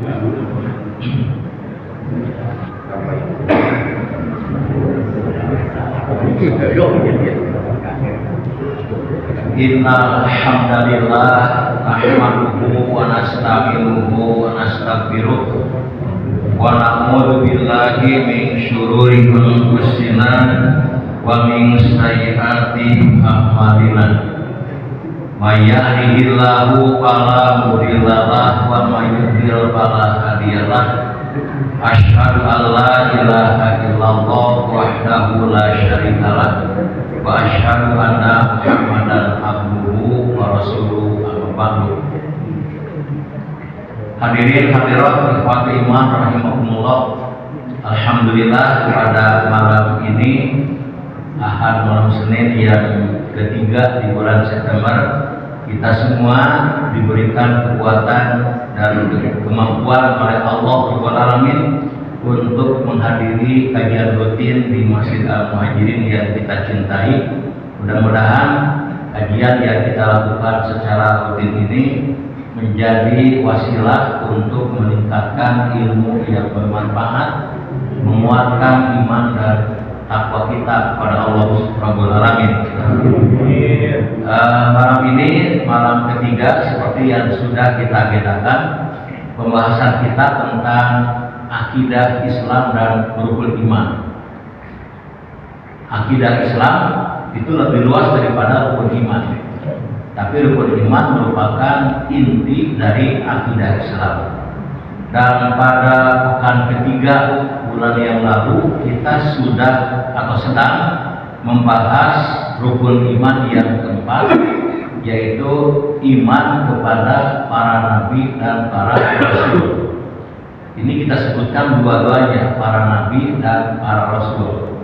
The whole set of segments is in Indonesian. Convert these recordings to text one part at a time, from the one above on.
Innal hamdalillah nahmaduhu wa nasta'inuhu wa nastaghfiruh wa na'udzu billahi min syururi anfusina wa min sayyiati a'malina. May yahdihillahu fala mudhillalah wa may yudhlil fala hadiyalah. Asyhadu an la ilaha illallah wahdahu la syarikalah wa asyhadu anna Muhammadan abduhu wa rasuluhu amma ba'du. Hadirin hadirat ikhwati iman rahimakumullah. Alhamdulillah pada malam ini Ahad malam Senin yang ketiga di bulan September, kita semua diberikan kekuatan dan kemampuan oleh Allah Rabbul Alamin untuk menghadiri kajian rutin di Masjid Al-Muhajirin yang kita cintai. Mudah-mudahan kajian yang kita lakukan secara rutin ini menjadi wasilah untuk meningkatkan ilmu yang bermanfaat, menguatkan iman dan takwa kita kepada Allah Rabbul Alamin. Malam ini malam ketiga seperti yang sudah kita agendakan, pembahasan kita tentang akidah Islam dan rukun iman. Akidah Islam itu lebih luas daripada rukun iman, tapi rukun iman merupakan inti dari akidah Islam. Dan pada pekan ketiga bulan yang lalu kita sudah atau sedang membahas rukun iman yang keempat, yaitu iman kepada para nabi dan para rasul. Ini kita sebutkan dua-duanya, para nabi dan para rasul.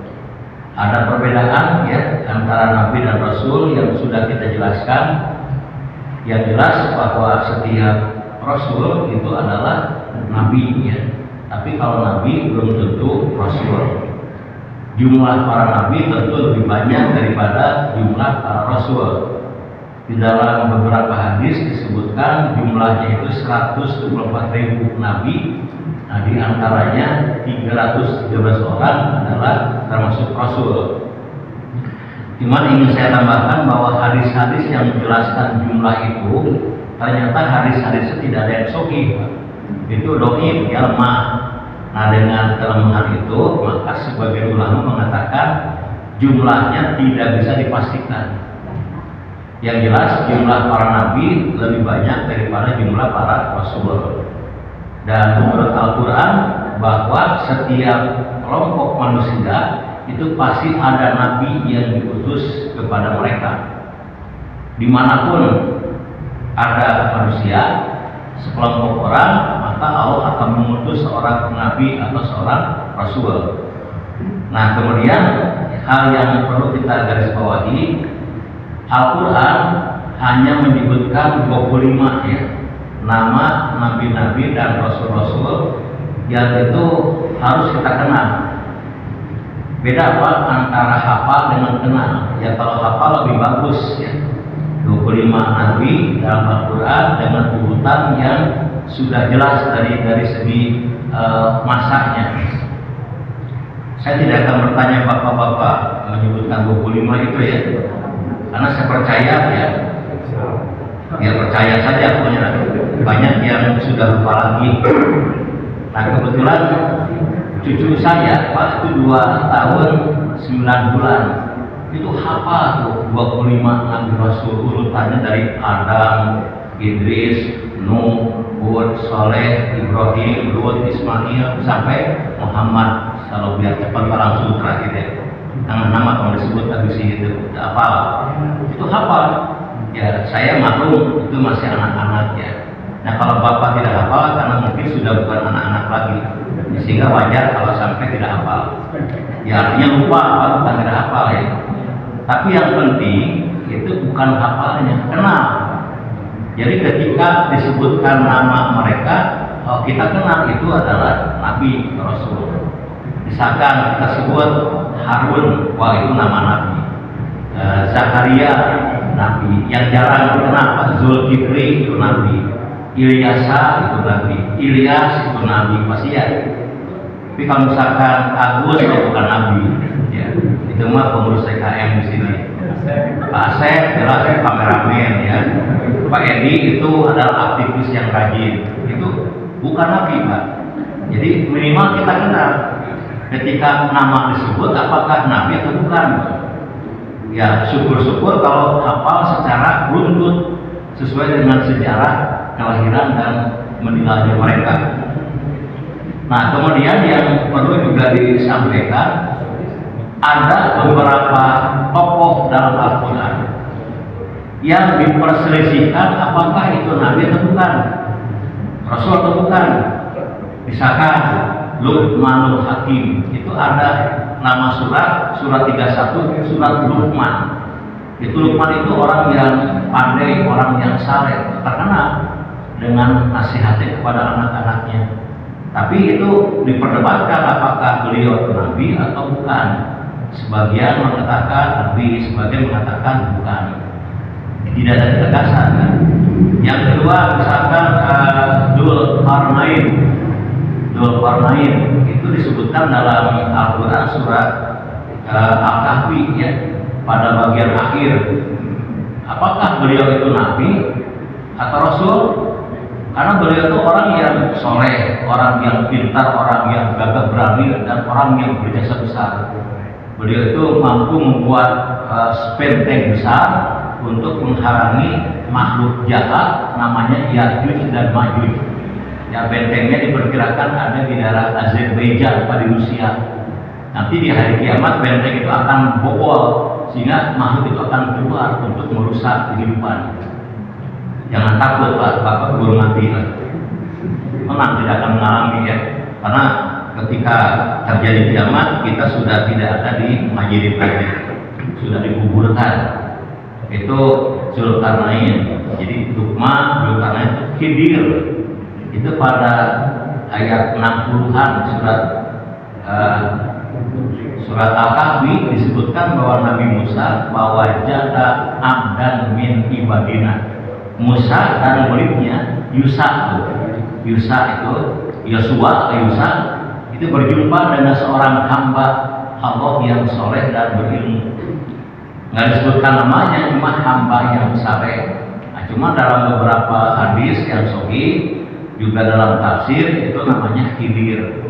Ada perbedaan ya antara nabi dan rasul yang sudah kita jelaskan. Yang jelas bahwa setiap rasul itu adalah nabi ya. Tapi kalau nabi belum tentu rasul. Jumlah para nabi tentu lebih banyak daripada jumlah para rasul. Di dalam beberapa hadis disebutkan jumlahnya itu 124.000 nabi. Nah, di antaranya 313 orang adalah termasuk rasul. Cuman ingin saya tambahkan bahwa hadis-hadis yang menjelaskan jumlah itu ternyata hadis-hadisnya tidak ada yang sahih. Itu dhaif, ya, lemah. Nah, dengan kelemahan itu maka sebagian ulama mengatakan jumlahnya tidak bisa dipastikan. Yang jelas jumlah para nabi lebih banyak daripada jumlah para rasul. Dan menurut Al-Quran bahwa setiap kelompok manusia itu pasti ada nabi yang diutus kepada mereka. Dimanapun ada manusia, sekelompok orang, maka Allah akan mengutus seorang nabi atau seorang rasul. Nah, kemudian hal yang perlu kita garis bawahi, Al-Quran hanya menyebutkan 25 ya nama nabi-nabi dan rasul-rasul yang itu harus kita kenal. Beda apa antara hafal dengan kenal? Ya, kalau hafal lebih bagus ya. 25 nabi dalam Al-Quran dengan urutan yang sudah jelas dari segi masanya. Saya tidak akan bertanya bapak-bapak menyebutkan 25 itu ya, karena saya percaya ya percaya saja, punya banyak yang sudah lupa lagi. Nah, kebetulan cucu saya Pak itu 2 tahun 9 bulan itu hafal tuh 25 nabi rasul urutannya dari Adam, Idris, Nuh, Hud, Soleh, Ibrahim, Lut, Ismail sampai Muhammad. Kalau biar cepat langsung terakhir ya. Nama kalau disebut habis itu hafal. Itu hafal. Ya, saya maklum itu masih anak-anak ya. Nah, kalau bapak tidak hafal karena mungkin sudah bukan anak-anak lagi, sehingga wajar kalau sampai tidak hafal. Ya, artinya lupa, bukan tidak hafal ya. Tapi yang penting itu bukan hafalnya, kenal. Jadi ketika disebutkan nama mereka, kita kenal itu adalah nabi rasul. Misalkan kita sebut Harun, wah itu nama nabi. Zakaria nabi, yang jarang dikenal Zulkifli itu nabi. Ilyasa itu nabi, Ilyas itu nabi pasti ya. Tapi kalau misalkan Agus itu bukan nabi, ya itu mah pengurus TKM di sini. Pak Asep jelas kameramen ya. Pak Edi itu adalah aktivis yang rajin. Itu bukan nabi Pak. Jadi minimal kita kenal ketika nama disebut apakah nabi atau bukan. Ya syukur-syukur kalau hafal secara runtut sesuai dengan sejarah kelahiran dan meninggalnya mereka. Nah kemudian yang perlu juga disampaikan, ada beberapa tokoh dalam Al-Quran yang diperselisihkan apakah itu nabi atau bukan, rasul atau bukan. Misalkan Luqmanul Hakim, itu ada nama surat 31, surat Luqman. Itu Luqman itu orang yang pandai, orang yang saleh, terkenal dengan nasihatnya kepada anak-anaknya. Tapi itu diperdebatkan apakah beliau nabi atau bukan. Sebagian mengatakan nabi, sebagian mengatakan bukan. Tidak ada ketegasan kan? Yang kedua misalkan Dzulqarnain itu disebutkan dalam Al-Quran surat Al-Kahfi ya, pada bagian akhir. Apakah beliau itu nabi atau rasul? Karena beliau itu orang yang soleh, orang yang pintar, orang yang gagah berani, dan orang yang berjasa besar. Beliau itu mampu membuat benteng besar untuk menghalangi makhluk jahat namanya Ya'juj dan Ma'juj. Ya, bentengnya diperkirakan ada di daerah Azerbaijan pada Rusia. Nanti di hari kiamat benteng itu akan bobol sehingga makhluk itu akan keluar untuk merusak kehidupan. Jangan takut Pak, Bapak guru mati memang tidak akan mengalami ya, karena ketika terjadi kiamat kita sudah tidak ada di Majid lagi, sudah dikuburkan. Itu Dzulqarnain. Jadi Luqman, Dzulqarnain itu Khidir. Itu pada ayat 60-an surat Al-Kahfi disebutkan bahwa Nabi Musa bawa jada abdan min ibadina. Musa dan muridnya Yusa itu Yosua atau Yusa itu berjumpa dengan seorang hamba Allah yang soleh dan berilmu. Nggak disebutkan namanya, cuma hamba yang saleh. Nah, cuma dalam beberapa hadis yang sahih juga dalam tafsir itu namanya Khidir.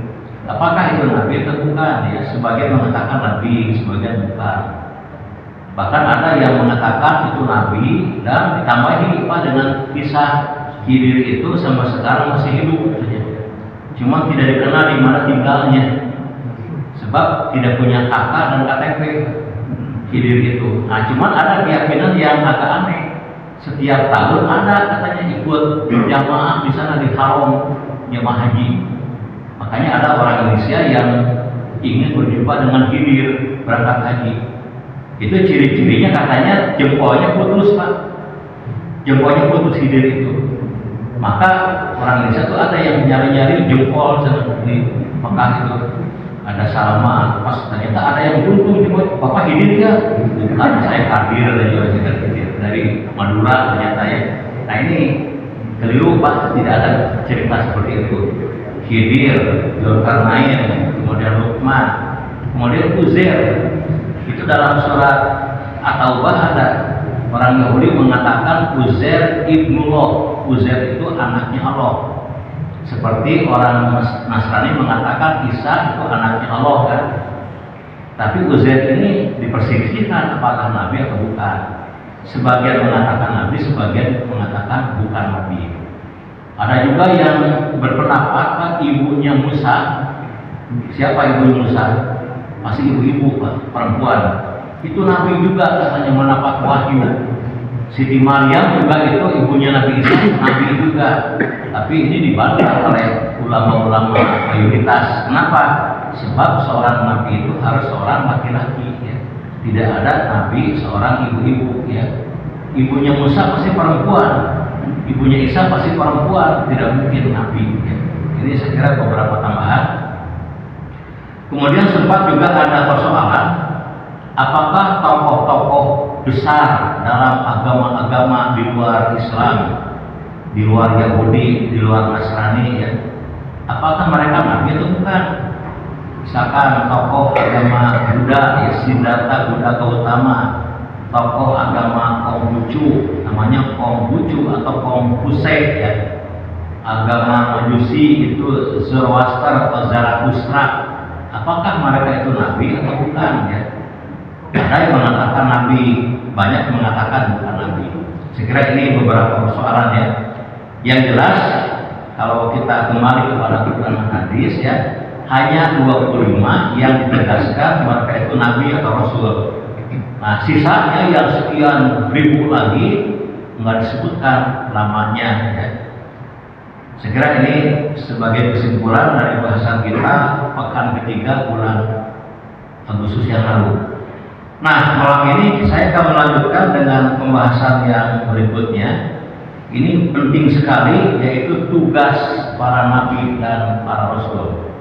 Apakah itu nabi atau bukan? Ya, sebagian mengatakan nabi, sebagian bukan. Bahkan ada yang mengatakan itu nabi dan ditambahi Pak dengan kisah Khidir itu sampai sekarang masih hidup saja. Cuma tidak dikenal di mana tinggalnya. Sebab tidak punya KK dan KTP Khidir itu. Nah, cuma ada keyakinan yang agak aneh. Setiap tahun ada katanya ikut jamaah di sana di haram jamaah haji. Makanya ada orang Indonesia yang ingin berjumpa dengan Khidir berangkat haji. Itu ciri-cirinya katanya jempolnya putus Pak, jempolnya putus Khidir itu. Maka orang Indonesia tuh ada yang nyari-nyari jempol di Mekah itu, ada salaman, pas ternyata ada yang buntung jempol, Bapak Khidir ya? Bukan, saya Kadir dari Madura ternyata ya. Nah ini keliru Pak, tidak ada cerita seperti itu. Khidir, Dzulqarnain, kemudian Luqman, kemudian Uzair. Itu dalam surat At-Taubah ada orang Yahudi mengatakan Uzair ibnullah. Uzair itu anaknya Allah. Seperti orang Nasrani mengatakan Isa itu anaknya Allah kan. Tapi Uzair ini diperselisihkan apakah nabi atau bukan. Sebagian mengatakan nabi, sebagian mengatakan bukan nabi. Ada juga yang berpendapat ibunya Musa. Siapa ibu Musa? Masih ibu-ibu Pak, perempuan. Itu nabi juga katanya mendapat wahyu. Siti Maryam juga itu ibunya Nabi Isa, nabi juga. Tapi ini dibantah oleh ulama-ulama mayoritas. Kenapa? Sebab seorang nabi itu harus seorang laki-laki ya. Tidak ada nabi seorang ibu-ibu ya. Ibunya Musa pasti perempuan, ibunya Isa pasti perempuan, tidak mungkin nabi ya. Ini saya kira beberapa tambahan. Kemudian sempat juga ada persoalan apakah tokoh-tokoh besar dalam agama-agama di luar Islam di luar Yahudi, di luar Nasrani ya. Apakah mereka nabi atau bukan? Misalkan tokoh agama Buddha ya, Siddhartha Buddha Gautama, tokoh agama Konghucu, namanya Konghucu atau Konghucu ya. Agama Majusi itu Zoroaster atau Zarathustra. Apakah mereka itu nabi atau bukan ya? Ada yang mengatakan nabi, banyak mengatakan bukan nabi. Sekira ini beberapa persoalan ya. Yang jelas kalau kita kembali kepada Quran dan hadis ya, hanya 25 yang ditegaskan mereka itu nabi atau rasul. Nah, sisanya yang sekian ribu lagi nggak disebutkan namanya ya. Sekira ini sebagai kesimpulan dari bahasan kita pekan ketiga bulan Agustus yang lalu. Nah, malam ini saya akan melanjutkan dengan pembahasan yang berikutnya. Ini penting sekali, yaitu tugas para nabi dan para rasul.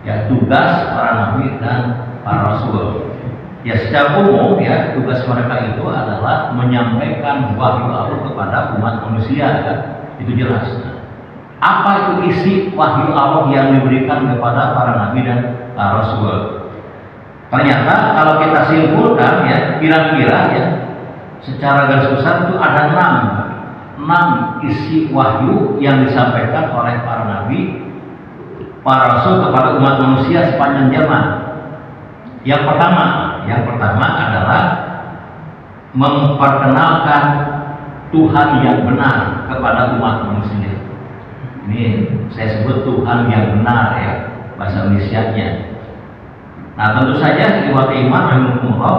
Ya, tugas para nabi dan para rasul. Ya, secara umum ya, tugas mereka itu adalah menyampaikan wahyu Allah kepada umat manusia ya. Itu jelas. Apa itu isi wahyu Allah yang diberikan kepada para nabi dan para rasul? Ternyata kalau kita simpulkan ya, kira-kira ya, secara garis besar itu ada 6 isi wahyu yang disampaikan oleh para nabi, para rasul kepada umat manusia sepanjang zaman. Yang pertama adalah memperkenalkan Tuhan yang benar kepada umat manusia. Ini saya sebut Tuhan yang benar ya, bahasa Indonesianya. Nah, tentu saja ikhwat iman rahimahumullah,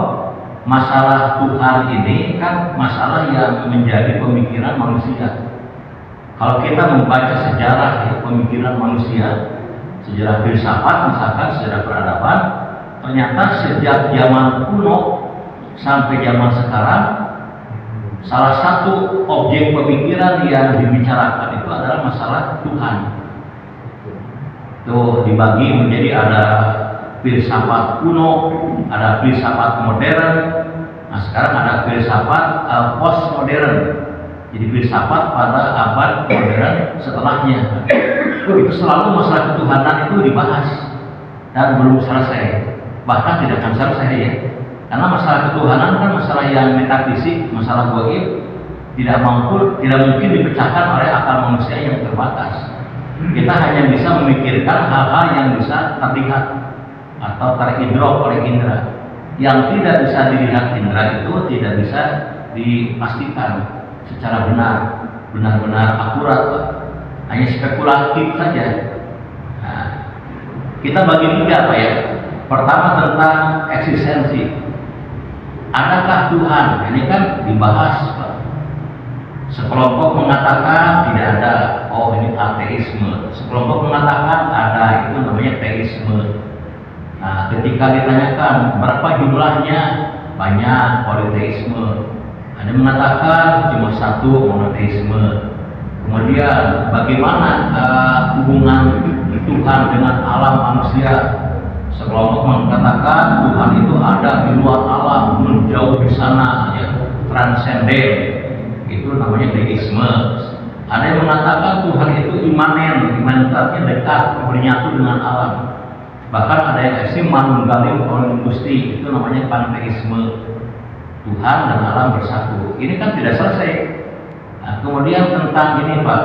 masalah Tuhan ini kan masalah yang menjadi pemikiran manusia. Kalau kita membaca sejarah ya, pemikiran manusia, sejarah filsafat misalkan, sejarah peradaban, ternyata sejak zaman kuno sampai zaman sekarang, salah satu objek pemikiran yang dibicarakan itu adalah masalah Tuhan. Itu dibagi menjadi ada filsafat kuno, ada filsafat modern. Nah, sekarang ada filsafat postmodern. Jadi filsafat pada abad modern setelahnya. Itu selalu masalah ketuhanan itu dibahas dan belum selesai. Bahkan tidak akan selesai ya. Karena masalah ketuhanan kan masalah yang metafisik, masalah gaib, tidak mungkin dipecahkan oleh akal manusia yang terbatas. Kita hanya bisa memikirkan hal-hal yang bisa terlihat atau teridrok oleh indera. Yang tidak bisa dilihat indera itu tidak bisa dipastikan secara benar-benar akurat, hanya spekulatif saja. Nah, kita bagi tiga apa ya? Pertama tentang eksistensi. Adakah Tuhan? Ini kan dibahas. Sekelompok mengatakan tidak ada. Oh, ini ateisme. Sekelompok mengatakan ada. Itu namanya teisme. Nah, ketika ditanyakan berapa jumlahnya, banyak politeisme. Ada mengatakan cuma satu monoteisme. Kemudian bagaimana hubungan Tuhan dengan alam manusia? Sekelompok mengatakan Tuhan itu ada di luar alam, menjauh di sana, ya, transenden. Itu namanya deisme. Ada yang mengatakan Tuhan itu imanen, imanitasnya dekat, bernyatu dengan alam. Bahkan ada yang ekstrim manunggaling oleh Gusti, itu namanya panteisme. Tuhan dan alam bersatu. Ini kan tidak selesai. Nah, kemudian tentang ini Pak,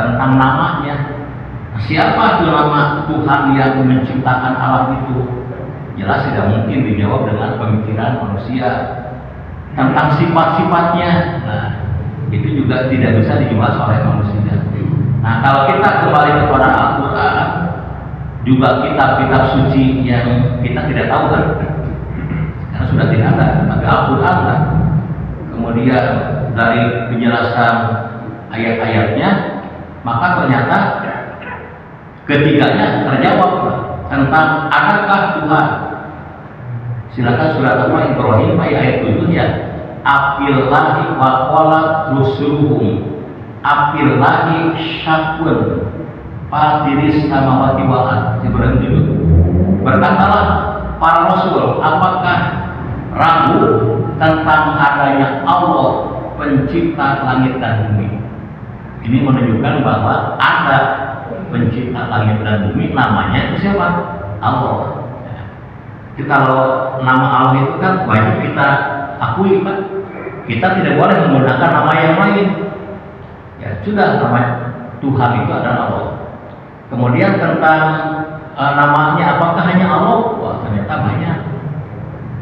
tentang namanya. Siapa itu nama Tuhan yang menciptakan alam itu? Jelas tidak mungkin dijawab dengan pemikiran manusia. Tentang sifat-sifatnya, nah itu juga tidak bisa dijawab oleh manusia. Nah, kalau kita kembali kepada Al-Quran, juga kitab-kitab suci yang kita tidak tahu kan, karena sudah tidak ada, tapi Al-Quran kan. Kemudian dari penjelasan ayat-ayatnya, maka ternyata ketiganya terjawab tentang adakah Tuhan. Silakan surat Al-Ibrahim ayat 7 ya. Apillahi wa qala rusuluhum apillahi syakun fatiris samawati wal ardh. Berhenti dulu. Berkatalah para rasul, apakah ragu tentang adanya Allah pencipta langit dan bumi? Ini menunjukkan bahwa ada pencipta langit dan bumi, namanya itu siapa? Allah. Jadi kalau nama Allah itu kan wajib kita akui, Pak. Kita tidak boleh menggunakan nama yang lain. Ya sudah, nama Tuhan itu adalah Allah. Kemudian tentang namanya apakah hanya Allah? Wah, ternyata banyak.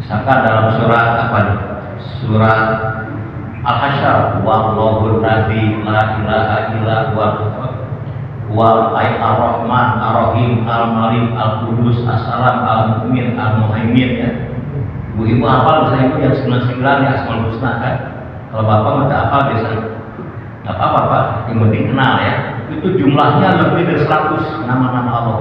Misalkan dalam surat apa nih? Surat Al-Hasyr, wallahul ladzi la ilaha illa huwa wal ar-Rahman ar-Rahim al-Malik al-Qudus as-Salam al-Mu'min al-Muhaimin ya. Ibu hafal misalnya itu yang 99 ya Asmaul Husna kan. Kalau Bapak minta hafal biasanya nggak apa-apa Pak, yang penting kenal ya. Itu jumlahnya lebih dari 100 nama-nama Allah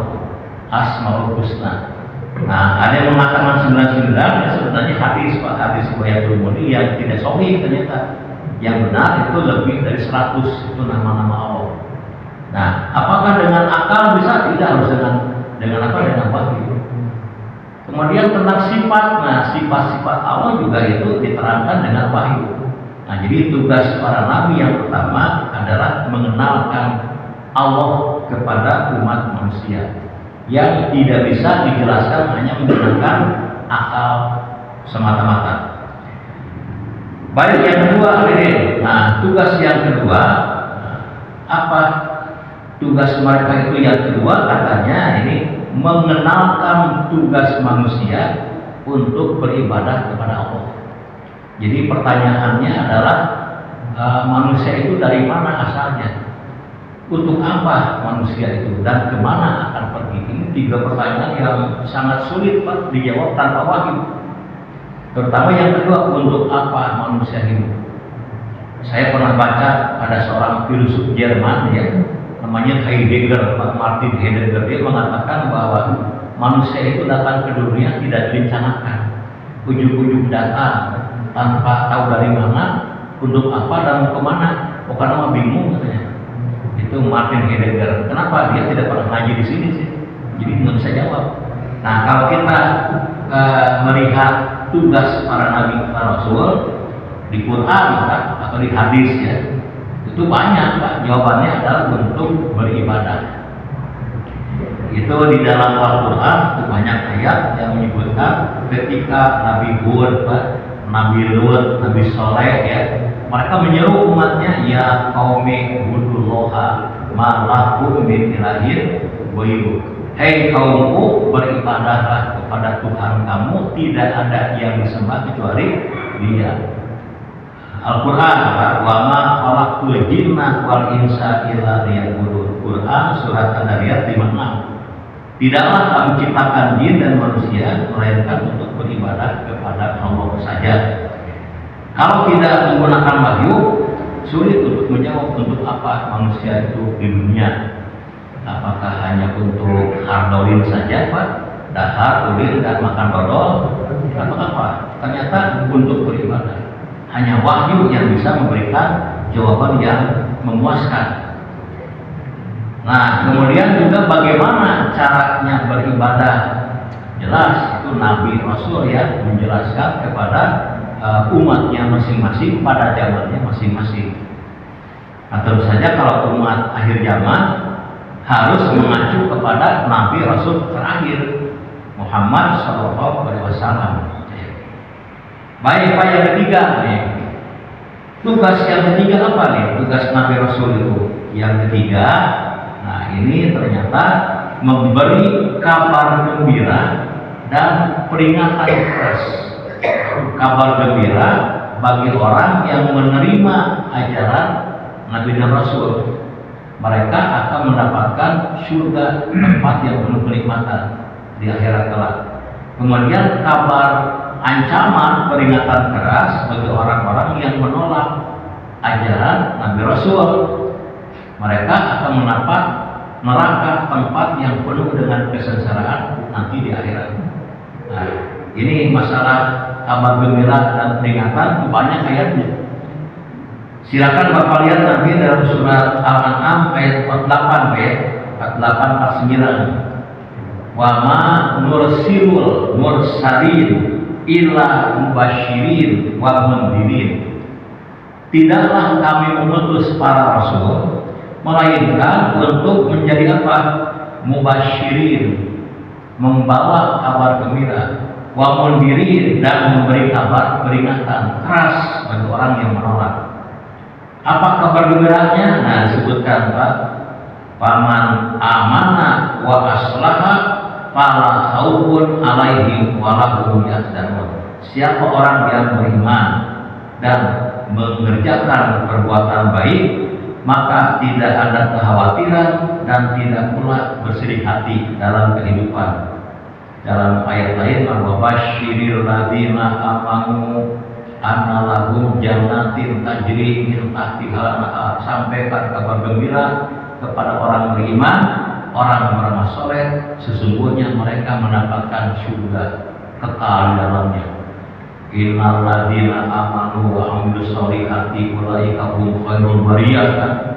Asmaul Husna. Nah, ada yang mengatakan 99, ya sebenarnya hadis Pak, hadis Bayatul Muni yang tidak sahih ternyata. Yang benar itu lebih dari 100 itu nama-nama Allah. Nah, apakah dengan akal bisa? Tidak, harus dengan apa? Dengan wahyu. Kemudian tentang sifat, nah sifat-sifat Allah juga itu diterangkan dengan wahyu. Nah, jadi tugas para nabi yang pertama adalah mengenalkan Allah kepada umat manusia, yang tidak bisa dijelaskan hanya menggunakan akal semata-mata. Baik, yang kedua, nah tugas yang kedua apa? Tugas mereka itu yang kedua katanya ini mengenalkan tugas manusia untuk beribadah kepada Allah. Jadi pertanyaannya adalah manusia itu dari mana asalnya? Untuk apa manusia itu dan kemana akan pergi? Ini 3 pertanyaan yang sangat sulit Pak dijawab tanpa wahyu. Terutama yang kedua, untuk apa manusia hidup? Saya pernah baca ada seorang filsuf Jerman ya, namanya Heidegger, Pak Martin Heidegger. Dia mengatakan bahwa manusia itu datang ke dunia tidak direncanakan, ujung-ujung datang tanpa tahu dari mana, untuk apa dan kemana. Karena mah bingung katanya. Itu Martin Heidegger. Kenapa dia tidak pernah ngaji di sini sih? Jadi nggak bisa jawab. Nah, kalau kita melihat tugas para nabi, para rasul di Quran Pak, atau di hadis ya, itu banyak Pak. Jawabannya adalah untuk beribadah. Itu di dalam Al-Quran itu banyak ayat yang menyebutkan ketika Nabi Hud, Pak, Nabi Lut, Nabi Soleh ya, mereka menyeru umatnya, ya qaumi ubudullaha ma lakum min ilahin ghairuh. Hei kaumku, beribadahlah kepada Tuhan kamu, tidak ada yang disembah kecuali Dia. Al-Quran, wa ma khalaqtul jinna wal insa illa liya'budun. Quran surat An-Nariyat 56. Tidaklah kami ciptakan jin dan manusia melainkan untuk beribadah kepada Allah saja. Kalau tidak menggunakan wahyu, sulit untuk menjawab untuk apa manusia itu di dunia. Apakah hanya untuk hardolin saja Pak? Dahar, ulin, dan makan dodol? Atau apa? Ternyata untuk beribadah. Hanya wahyu yang bisa memberikan jawaban yang memuaskan. Nah, kemudian juga bagaimana caranya beribadah? Jelas itu Nabi Rasul ya menjelaskan kepada umatnya masing-masing pada zamannya masing-masing. Nah, tentu saja kalau umat akhir zaman harus mengacu kepada Nabi Rasul terakhir Muhammad SAW. Baik Pak, yang ketiga nih, tugas yang ketiga apa nih? Tugas Nabi Rasul itu yang ketiga. Nah, ini ternyata memberi kabar gembira dan peringatan keras. Kabar gembira bagi orang yang menerima ajaran Nabi dan Rasul. Mereka akan mendapatkan surga, tempat yang penuh kenikmatan di akhirat kelak. Kemudian kabar ancaman, peringatan keras bagi orang-orang yang menolak ajaran Nabi Rasul. Mereka akan mendapat neraka, tempat yang penuh dengan kesengsaraan nanti di akhirat. Nah, ini masalah kabar gembira dan peringatan banyak ayatnya. Silakan Bapak lihat nanti dalam surat Al-An'am ayat 48 ya, 48 49. Wa ma nursilul mursalin illa mubasyirin wa mundirin. Tidaklah kami mengutus para rasul melainkan untuk menjadi apa? Mubasyirin, membawa kabar gembira, wa mundirin, dan memberi kabar peringatan keras bagi orang yang menolak. Apa kabar gembiranya? Nah, disebutkan Pak, paman amana wa aslaha fala khaufun alaihim wa lahum yahzanun. Siapa orang yang beriman dan mengerjakan perbuatan baik, maka tidak ada kekhawatiran dan tidak pula bersedih hati dalam kehidupan. Dalam ayat lain, wa basyiril ladzina amanu anna lahum jannatin tajri min tahtiha al-anhar. Sampaikan kabar gembira kepada orang beriman, orang beramal soleh, sesungguhnya mereka mendapatkan surga kekal di dalamnya. Innal ladzina amanu wa amilus solihati ulaika hum khairul bariyah.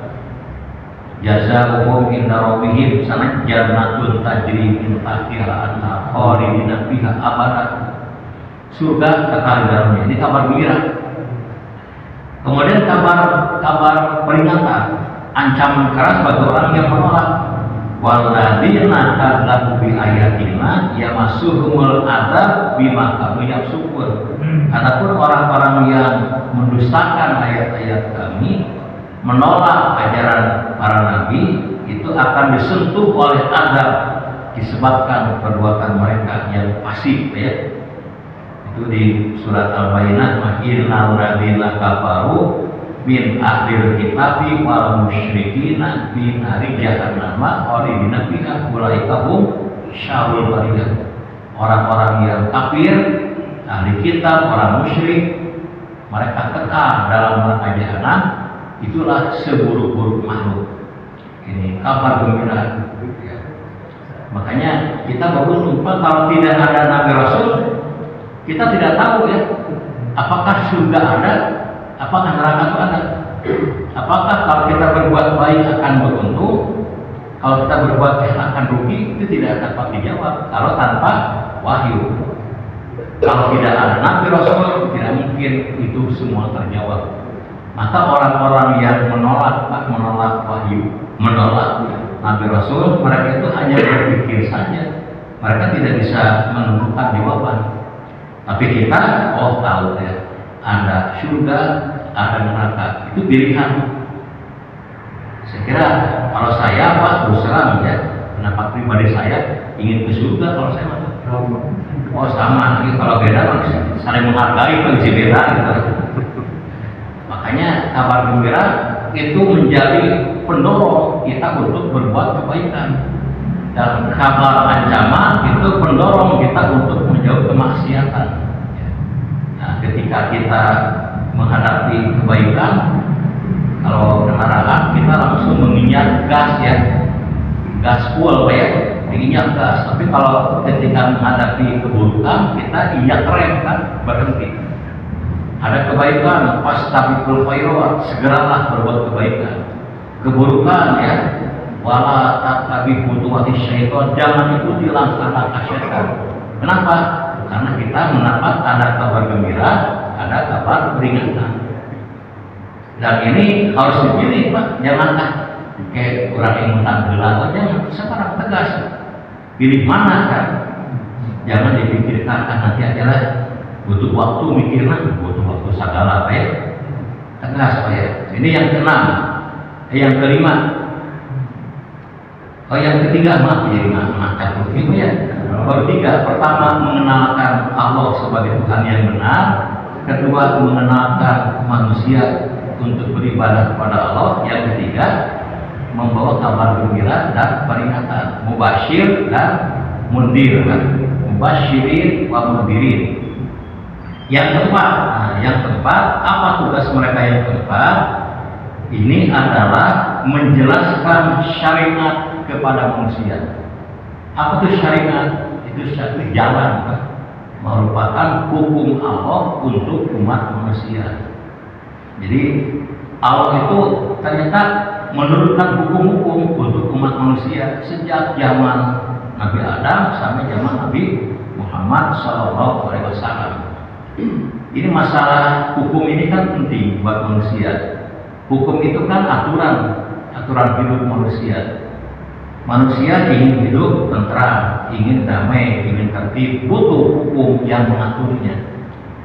Jazaohum inda rabbihim jannatun tajri min tahtiha al-anhar khalidina fiha abadan. Surga kekal di dalamnya. Ini kabar gembira. Kemudian kabar peringatan, ancaman keras bagi orang yang menolak. Walladzina kadzabu bi ayatina yamassuhumul adzab bima kanu yafsukun. Adapun orang-orang yang mendustakan ayat-ayat kami, menolak ajaran para nabi, itu akan disentuh oleh azab disebabkan perbuatan mereka yang pasif, ya. Itu di surat Al-Bayyinah, innal ladzina kafaru min ahlil kitabi wal musyrikina fi nari jahannam khalidina fiha ulaika hum syarrul bariyah. Orang-orang yang kafir, ahli kitab, orang musyrik, mereka kekal dalam neraka jahanam. Itulah seburuk-buruk makhluk. Ini kabar gembira. Makanya kita baru lupa kalau tidak ada Nabi Rasul, kita tidak tahu, ya, apakah surga ada, apakah neraka itu ada. Apakah kalau kita berbuat baik akan beruntung, kalau kita berbuat jahat akan rugi, itu tidak dapat dijawab kalau tanpa wahyu. Kalau tidak ada Nabi Rasul, tidak mungkin itu semua terjawab. Maka orang-orang yang menolak wahyu, menolak Nabi Rasul, mereka itu hanya berpikir saja. Mereka tidak bisa menemukan jawaban. Tapi kita, tahu, ya, ada surga, ada neraka. Itu pilihan. Saya kira kalau saya, Pak, terus terang, ya, pendapat pribadi saya ingin ke surga kalau saya masuk. Sama. Jadi kalau beda, saling menghargai, kan bisa beda, gitu. Makanya kabar gembira itu menjadi pendorong kita untuk berbuat kebaikan, dan kabar ancaman itu pendorong kita untuk menjauh kemaksiatan. Nah, ketika kita menghadapi kebaikan, kalau kendaraan kita langsung menginjak gas, ya, gas full, ya, diinjak gas. Tapi kalau ketika menghadapi keburukan, kita injak rem, kan, berhenti. Ada kebaikan, fastabiqul khairat, segeralah berbuat kebaikan. Keburukan, ya, wala tattabi khutuwati syaitan, jangan ikuti langkah-langkah syaitan. Kenapa? Karena kita mendapat ada kabar gembira, ada kabar peringatan. Dan ini harus dipilih, Pak. Janganlah kayak orang yang mentanggelam, jangan, sekarang tegas. Pilih mana, kan? Jangan dipikirkan, nanti aja lah. Butuh waktu mikirnya, butuh waktu segala, apa, ya, tegas, Pak, ya. Ini yang keenam. Yang kelima, yang ketiga, maaf, jadi macam itu, ya. Ketiga, pertama mengenalkan Allah sebagai Tuhan yang benar. Kedua, mengenalkan manusia untuk beribadah kepada Allah. Yang ketiga, membawa kabar gembira dan peringatan, mubasyir dan mundir, kan? Mubasyirin wa mundirin. Yang keempat, apa tugas mereka yang keempat? Ini adalah menjelaskan syariat kepada manusia. Apa itu syariat? Itu satu jalan, kan? Merupakan hukum Allah untuk umat manusia. Jadi Allah itu ternyata menurunkan hukum-hukum untuk umat manusia sejak zaman Nabi Adam sampai zaman Nabi Muhammad SAW. Ini masalah hukum ini kan penting buat manusia. Hukum itu kan aturan aturan hidup manusia. Manusia ingin hidup tentram, ingin damai, ingin tertib, butuh hukum yang mengaturnya.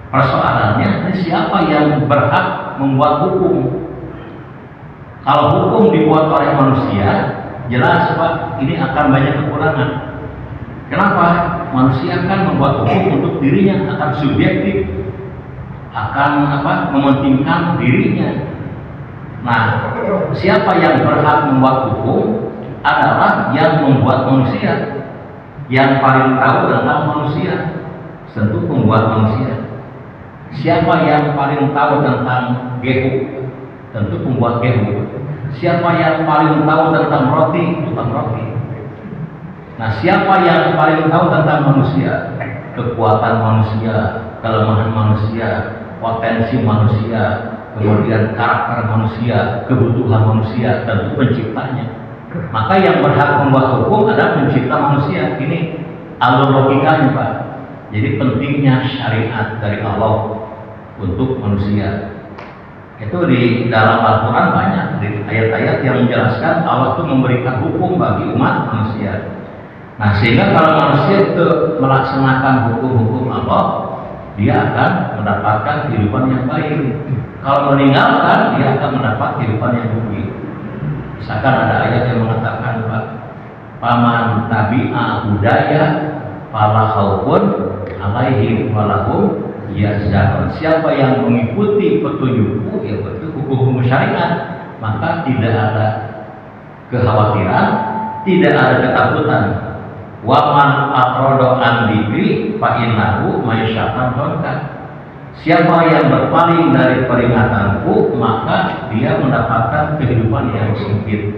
Persoalannya, siapa yang berhak membuat hukum? Kalau hukum dibuat oleh manusia, jelas Pak, ini akan banyak kekurangan. Kenapa? Manusia akan membuat hukum untuk dirinya, akan subjektif, akan mementingkan dirinya. Nah, siapa yang berhak membuat hukum adalah yang membuat manusia, yang paling tahu tentang manusia, tentu pembuat manusia. Siapa yang paling tahu tentang gehu? Tentu pembuat gehu. Siapa yang paling tahu tentang roti? Tukang roti. Nah, siapa yang paling tahu tentang manusia? Kekuatan manusia, kelemahan manusia, potensi manusia, kemudian karakter manusia, kebutuhan manusia, tentu penciptanya. Maka yang berhak membuat hukum adalah pencipta manusia. Ini alur logikanya Pak. Jadi pentingnya syariat dari Allah untuk manusia. Itu di dalam Al-Quran banyak ayat-ayat yang menjelaskan Allah itu memberikan hukum bagi umat manusia. Nah, sehingga kalau manusia itu melaksanakan hukum-hukum Allah, dia akan mendapatkan kehidupan yang baik. Kalau meninggalkan, dia akan mendapat kehidupan yang buruk. Misalkan ada ayat yang mengatakan, Pak, paman tabi'a hudaya fala khaufun alaihim walahum yahzanun. Siapa yang mengikuti petunjukku, ya betul hukum syariat, maka tidak ada kekhawatiran, tidak ada ketakutan. Wa man aqrada an dzikri fa innahu ma'isyatan dhanka. Siapa yang berpaling dari peringatanku, maka dia mendapatkan kehidupan yang sempit,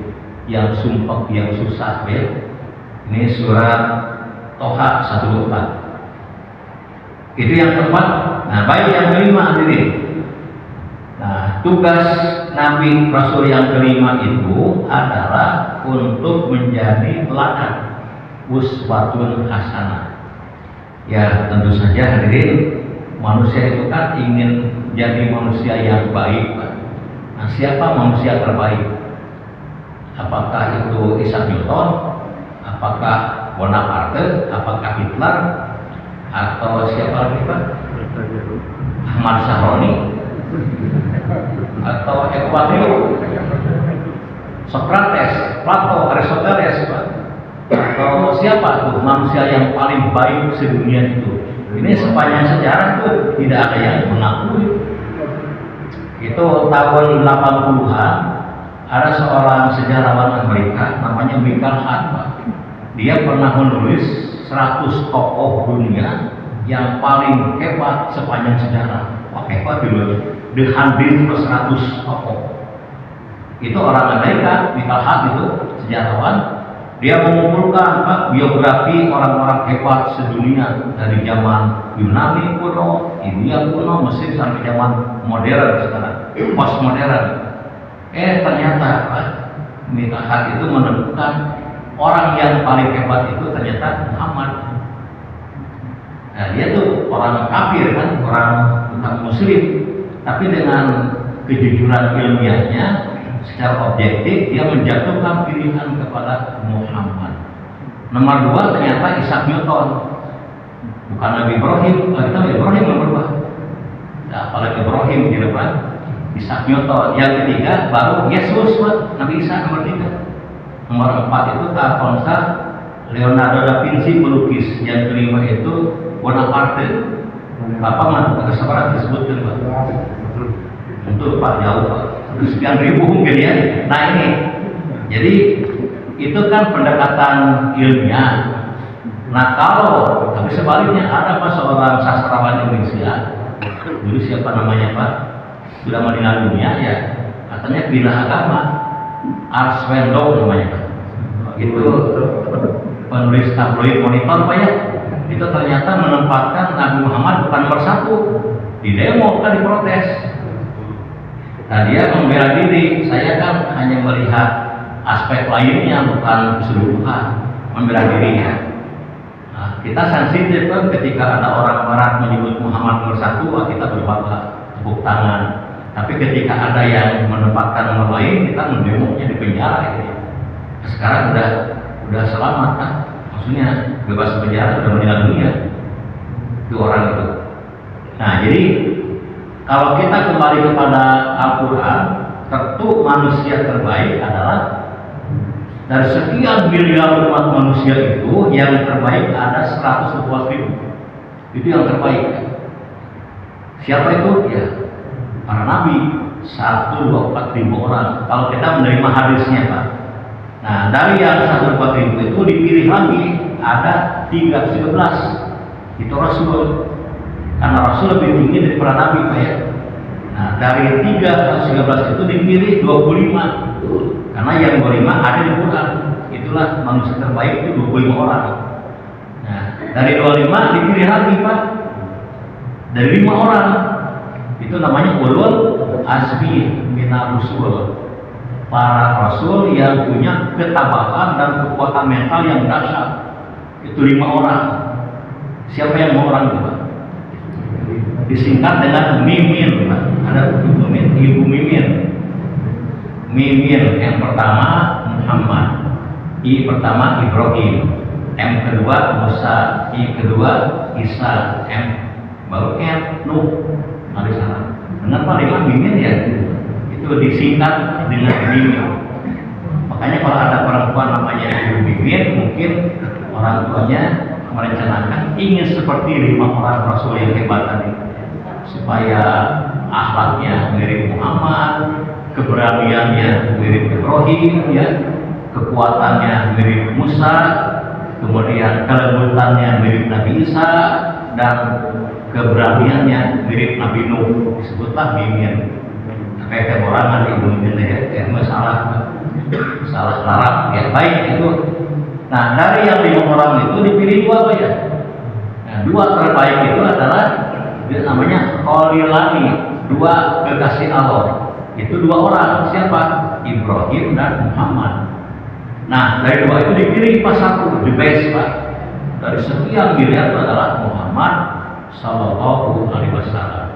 yang sumpek, yang susah. Ya. Ini surat Toha 124. Itu yang keempat. Nah, baik yang kelima ini. Nah, tugas Nabi Rasul yang kelima itu adalah untuk menjadi teladan, uswatun hasanah. Ya, tentu saja hadirin, manusia itu kan ingin jadi manusia yang baik. Nah, siapa manusia terbaik? Apakah itu Isaac Newton? Apakah Bonaparte? Apakah Hitler? Atau siapa lagi Pak? Ahmad Sahroni? Atau Equatorial? Socrates, Plato, Aristoteles Pak? Atau siapa tuh manusia yang paling baik sedunia itu? Ini sepanjang sejarah tuh tidak ada yang mengakui. Itu tahun 80-an ada seorang sejarawan Amerika namanya Michael Hart. Dia pernah menulis 100 tokoh dunia yang paling hebat sepanjang sejarah. Wah, hebat dulu. The 100 tokoh. Itu orang Amerika, Michael Hart itu sejarawan. Dia mengumpulkan biografi orang-orang hebat sedunia dari zaman Yunani kuno, India kuno, Mesir sampai zaman modern sekarang, postmodern. Ternyata Michael Hart itu menemukan orang yang paling hebat itu ternyata Muhammad. Nah, dia tuh orang kafir kan, orang bukan muslim, tapi dengan kejujuran ilmiahnya secara objektif dia menjatuhkan pilihan kepada Muhammad. Nomor 2 ternyata Isaac Newton, bukan Nabi Ibrahim. Kita Ibrahim nomor 2. Nah, apalagi Ibrahim di depan Isaac Newton. Yang ketiga baru Yesus, Nabi Isa nomor 3. Nomor 4 itu Alfonso Leonardo da Vinci pelukis. Yang kelima itu Bonaparte. Apa mana sekarang disebutkan Pak? Untuk Pak jauh Pak. Sekian ribu mungkin ya. Nah ini, jadi itu kan pendekatan ilmiah. Nah kalau, tapi sebaliknya ada Pak seorang sastrawan Indonesia, dulu siapa namanya Pak, sudah meninggal dunia ya, katanya pindah agama, Arswendo namanya Pak. Itu penulis tabloid Monitor Pak ya. Itu ternyata menempatkan Nabi Muhammad bukan nomor 1, di demo kan diprotes. Nah dia membela diri, saya kan hanya melihat aspek lainnya bukan keseluruhan, membela dirinya. Nah, kita sensitif kan ketika ada orang barat menyebut Muhammad nomor 1, kita berbangga, tepuk tangan. Tapi ketika ada yang menempatkan nomor lain, kita mendemonya di penjara gitu ya. Sekarang udah selamat kan? Maksudnya bebas penjara, udah meninggal dunia itu orang itu. Nah, jadi kalau kita kembali kepada Al-Quran, tentu manusia terbaik adalah dari sekian miliar umat manusia itu yang terbaik ada 120.000. Itu yang terbaik. Siapa itu? Ya, para nabi 124.000 orang. Kalau kita menerima hadisnya, Pak. Nah, dari yang 124.000 itu dipilih lagi ada 311. Itu Rasul. Karena Rasul lebih tinggi dari para nabi, Pak ya. Nah, dari 313 itu dipilih 25. Karena yang 25 ada di Quran. Itulah manusia terbaik itu 25 orang. Nah, dari 25 dipilih lagi, Pak. Dari 5 orang. Itu namanya ulul azmi minar rusul. Para rasul yang punya ketabahan dan kekuatan mental yang dahsyat. Itu 5 orang. Siapa yang mau orang itu, Pak? Disingkat dengan Mimin, Pak. Ada Ibu Mimin. Mimin yang pertama Muhammad, I pertama Ibrahim, M kedua Musa, I kedua Isa, M baru Nuh. Mari sana. Kenapa 5 Mimin ya? Itu disingkat dengan Mimin. Makanya kalau ada perempuan namanya Ibu Mimin, mungkin orang tuanya merencanakan ingin seperti 5 orang Rasul yang hebat tadi, supaya akhlaknya mirip Muhammad, keberaniannya mirip Ibrahim, ya, kekuatannya mirip Musa, kemudian kelembutannya mirip Nabi Isa, dan keberaniannya mirip Nabi Nuh. Disebutlah Mimin. Kayak kemorangan Ibu Mimin ya, salah larang ya, baik itu. Nah, dari yang 5 orang itu dipilih 2 Pak ya. Nah, 2 terbaik itu adalah namanya Khalilani, 2 kekasih Allah. Itu 2 orang, siapa? Ibrahim dan Muhammad. Nah, dari 2 itu dipilih pas 1, the best, Pak. Dari sekian miliar itu adalah Muhammad Sallallahu Alaihi Wasallam.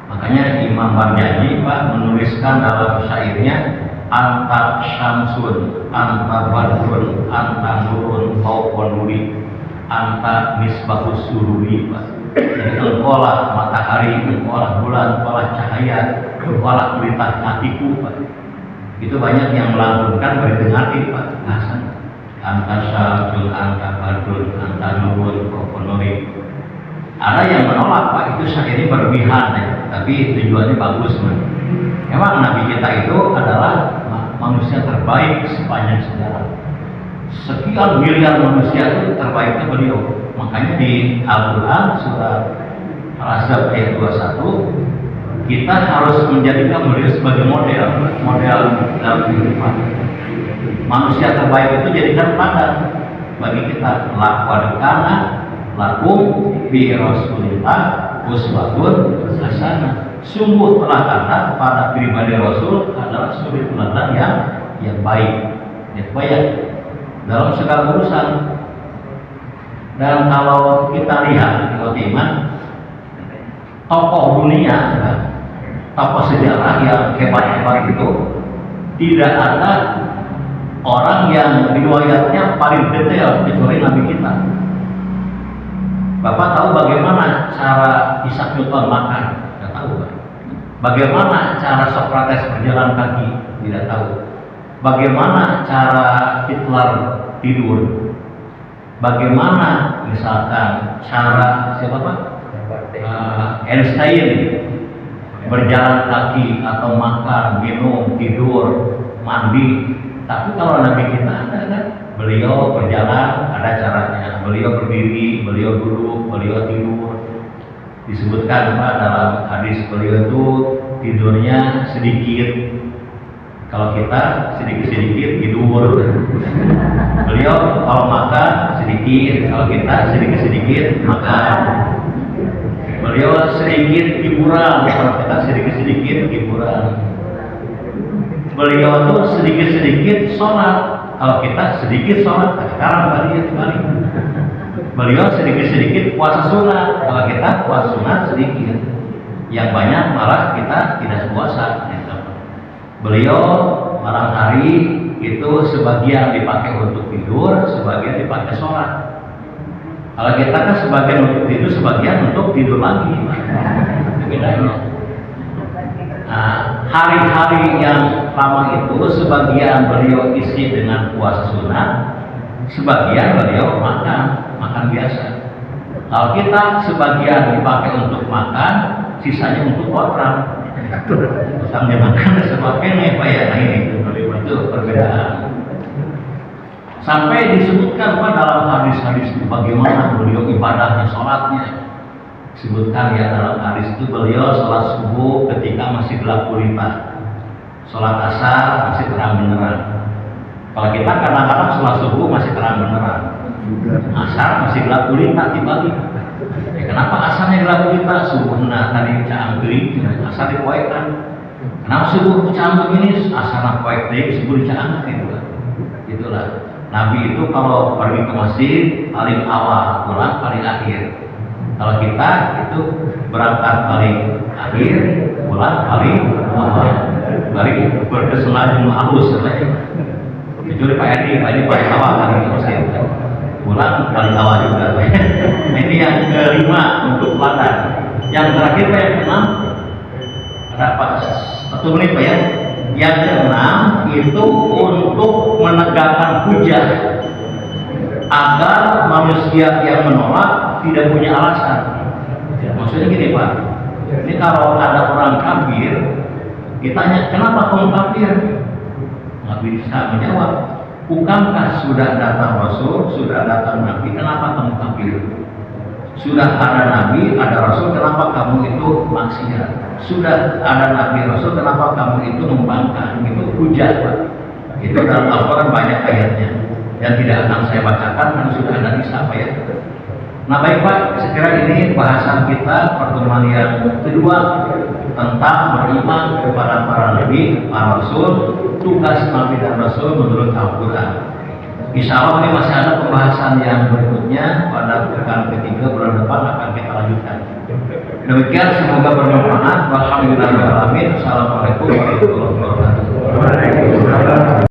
Makanya Imam Barjani, Pak, menuliskan dalam syairnya, anta syamsun, anta badrun, anta nurun, fauqan nuri, anta misbahus sururi, Pak. Jadi engkaulah matahari, engkaulah bulan, engkaulah cahaya, engkaulah pelita hatiku, Pak. Itu banyak yang melantunkan berdengar Pak Hasan. Anta syamsun, anta badrun, anta nurun, fauqan nuri. Ada yang menolak, Pak, itu syairnya berlebihan ya. Tapi tujuannya bagus, Pak. Memang Nabi kita itu adalah manusia terbaik sepanjang sejarah. Sekian miliar manusia itu terbaiknya beliau. Makanya di Al-Quran surat Al-Ahzab ayat 21, kita harus menjadikan beliau sebagai model dalam kehidupan. Manusia terbaik itu jadikan teladan bagi kita. Laqad kana lakum fi Rasulillah uswatun hasanah. Sungguh telah ada pada pribadi Rasul adalah suri teladan yang baik, yang baik dalam segala urusan. Dan kalau kita lihat di iman, tokoh dunia, tokoh sejarah yang hebat-hebat itu tidak ada orang yang riwayatnya paling detail kecuali Nabi kita. Bapak tahu bagaimana cara Isaac Newton makan? Tidak tahu, Pak. Bagaimana cara Socrates berjalan kaki? Tidak tahu. Bagaimana cara Hitler tidur? Bagaimana misalkan cara siapa, Pak? Einstein berjalan kaki atau makan, minum, tidur, mandi. Tapi kalau Nabi kita ada kan? Beliau berjalan, ada caranya. Beliau berdiri, beliau duduk, beliau tidur. Disebutkan, Pak, dalam hadis beliau itu tidurnya sedikit. Kalau kita sedikit-sedikit tidur. Beliau kalau makan sedikit, kalau kita sedikit-sedikit makan. Beliau sedikit hiburan, kalau kita sedikit-sedikit hiburan. Beliau itu sedikit-sedikit sholat, kalau kita sedikit sholat. Sekarang kembali. Beliau sedikit-sedikit puasa sunat, kalau kita puasa sunat sedikit. Yang banyak malah kita tidak puasa. Gitu. Beliau barangkali itu sebagian dipakai untuk tidur, sebagian dipakai sholat. Kalau kita kan sebagian untuk tidur, sebagian untuk tidur lagi. Bedanya. Nah, hari-hari yang lama itu sebagian beliau isi dengan puasa sunat, sebagian beliau makan biasa. Kalau kita sebagian dipakai untuk makan, sisanya untuk program. Sambil makan dan sebagainya, Pak ya. Nah ini itu perbedaan. Sampai disebutkan Pak dalam hadis-hadis itu bagaimana beliau ibadahnya, sholatnya. Disebutkan ya dalam hadis itu beliau sholat subuh ketika masih gelap gulita, sholat asar masih terang benderang. Kalau kita kadang-kadang sholat subuh masih terang benderang, asar masih gelap gulita tiba-tiba. Kenapa asarnya gelap gulita? Subuh tadi caangkeun, asar dipoekan. Kenapa subuh caang begini? Asar napoek deui, subuh dicaangkeun. Itulah. Nabi itu kalau pergi ke masjid paling awal, pulang paling akhir. Kalau kita itu berangkat paling akhir, pulang paling awal. Bari berkesenangan jenuh halus sebenarnya. Kecuali Pak Edi paling awal kali ke masjid. Pulang paling awal juga. Ini yang kelima untuk pelatan. Yang terakhir Pak yang keenam ada 1 menit Pak ya. Yang keenam itu untuk menegakkan hujah agar manusia yang menolak tidak punya alasan. Maksudnya gini Pak, ini kalau ada orang kafir, ditanya kenapa kamu kafir, nggak bisa menjawab. Bukankah sudah datang Rasul, sudah datang Nabi, kenapa kamu kafir? Sudah ada Nabi, ada Rasul, kenapa kamu itu maksiat? Sudah ada Nabi, Rasul, kenapa kamu itu membangkang? Itu hujah Pak. Itu dalam Al-Quran banyak ayatnya. Yang tidak akan saya bacakan karena sudah ada di Pak ya. Nah baik Pak, sekira ini bahasan kita pertemuan yang kedua tentang beriman kepada para nabi, para rasul, tugas nabi dan rasul menurut Al-Quran. Insya Allah ini masih ada pembahasan yang berikutnya pada pekan ketiga bulan depan akan kita lanjutkan. Demikian semoga bermanfaat. Alhamdulillahirobbilalamin. Assalamualaikum warahmatullahi wabarakatuh.